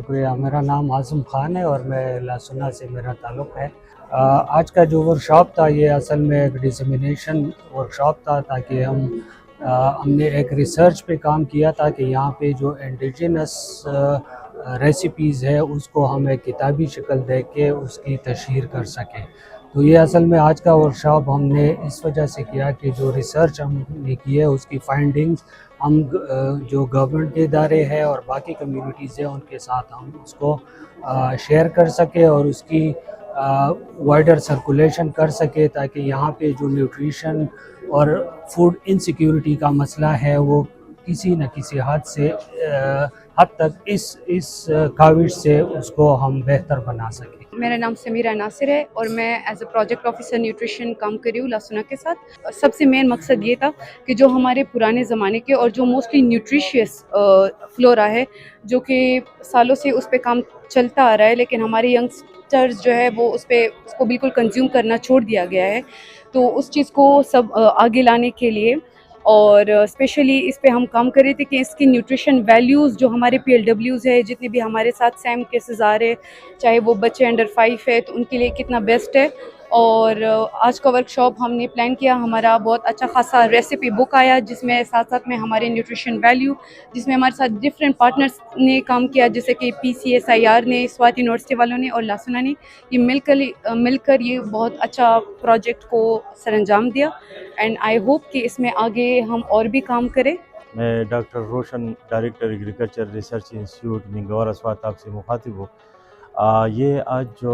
شکریہ. میرا نام اعظم خان ہے اور میں لاسنا سے میرا تعلق ہے. آج کا جو ورکشاپ تھا یہ اصل میں ایک ڈسیمینیشن ورکشاپ تھا تاکہ ہم نے ایک ریسرچ پہ کام کیا تھا کہ یہاں پہ جو انڈیجنس ریسیپیز ہے اس کو ہم ایک کتابی شکل دے کے اس کی تشہیر کر سکیں. تو یہ اصل میں آج کا ورکشاپ ہم نے اس وجہ سے کیا کہ جو ریسرچ ہم نے کی ہے اس کی فائنڈنگز ہم جو گورنمنٹ کے ادارے ہیں اور باقی کمیونٹیز ہیں ان کے ساتھ ہم اس کو شیئر کر سکے اور اس کی وائڈر سرکولیشن کر سکے تاکہ یہاں پہ جو نیوٹریشن اور فوڈ انسیکیورٹی کا مسئلہ ہے وہ کسی نہ کسی حد تک اس کاوش سے اس کو ہم بہتر بنا سکیں. میرا نام سمیرہ ناصر ہے اور میں as a project officer nutrition کام کر رہی ہوں لاسنا کے ساتھ. سب سے مین مقصد یہ تھا کہ جو ہمارے پرانے زمانے کے اور جو موسٹلی نیوٹریشیس فلورا ہے جو کہ سالوں سے اس پہ کام چلتا آ رہا ہے لیکن ہمارے ینگسٹرز جو ہے وہ اس کو بالکل کنزیوم کرنا چھوڑ دیا گیا ہے. تو اس چیز کو سب آگے لانے کے لیے اور اسپیشلی اس پہ ہم کام کر رہے تھے کہ اس کی نیوٹریشن ویلیوز جو ہمارے پی ایل ڈبلیوز ہے جتنے بھی ہمارے ساتھ سیم کیسز آ رہے چاہے وہ بچے انڈر 5 ہے تو ان کے لیے کتنا بیسٹ ہے. اور آج کا ورکشاپ ہم نے پلان کیا, ہمارا بہت اچھا خاصا ریسیپی بک آیا جس میں ساتھ ساتھ میں ہمارے نیوٹریشن ویلیو جس میں ہمارے ساتھ ڈفرینٹ پارٹنرز نے کام کیا جیسے کہ PCSIR نے, سوات یونیورسٹی والوں نے اور لاسنا نے. یہ مل کر یہ بہت اچھا پروجیکٹ کو سر انجام دیا اینڈ آئی ہوپ کہ اس میں آگے ہم اور بھی کام کریں. میں ڈاکٹر روشن, director agriculture research institute Mingora Swat آپ سے مخاطب ہوں. یہ آج جو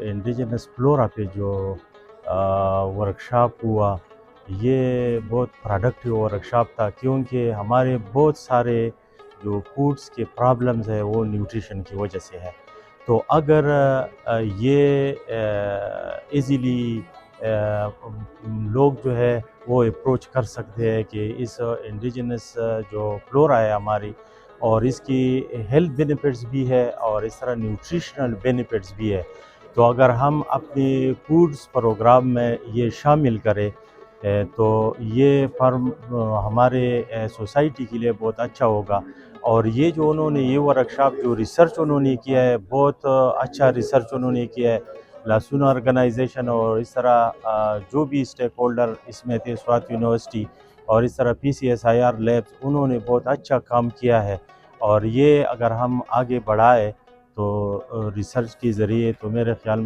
انڈیجنس فلورا پہ جو ورکشاپ ہوا یہ بہت پروڈکٹیو ورکشاپ تھا کیونکہ ہمارے بہت سارے جو فوڈس کے پرابلمز ہیں وہ نیوٹریشن کی وجہ سے ہے. تو اگر یہ ایزیلی لوگ جو ہے وہ اپروچ کر سکتے ہیں کہ اس انڈیجنس جو فلورا ہے ہماری اور اس کی ہیلتھ بینیفٹس بھی ہے اور اس طرح نیوٹریشنل بینیفٹس بھی ہے, تو اگر ہم اپنی فوڈس پروگرام میں یہ شامل کریں تو یہ فرم ہمارے سوسائٹی کے لیے بہت اچھا ہوگا. اور یہ جو انہوں نے یہ ورکشاپ جو ریسرچ انہوں نے کیا ہے بہت اچھا ریسرچ انہوں نے کیا ہے. لاسنا آرگنائزیشن اور اس طرح جو بھی اسٹیک ہولڈر اس میں تھے, سوات یونیورسٹی اور اس طرح PCSIR لیبس, انہوں نے بہت اچھا کام کیا ہے. اور یہ اگر ہم آگے بڑھائے تو ریسرچ کے ذریعے تو میرے خیال میں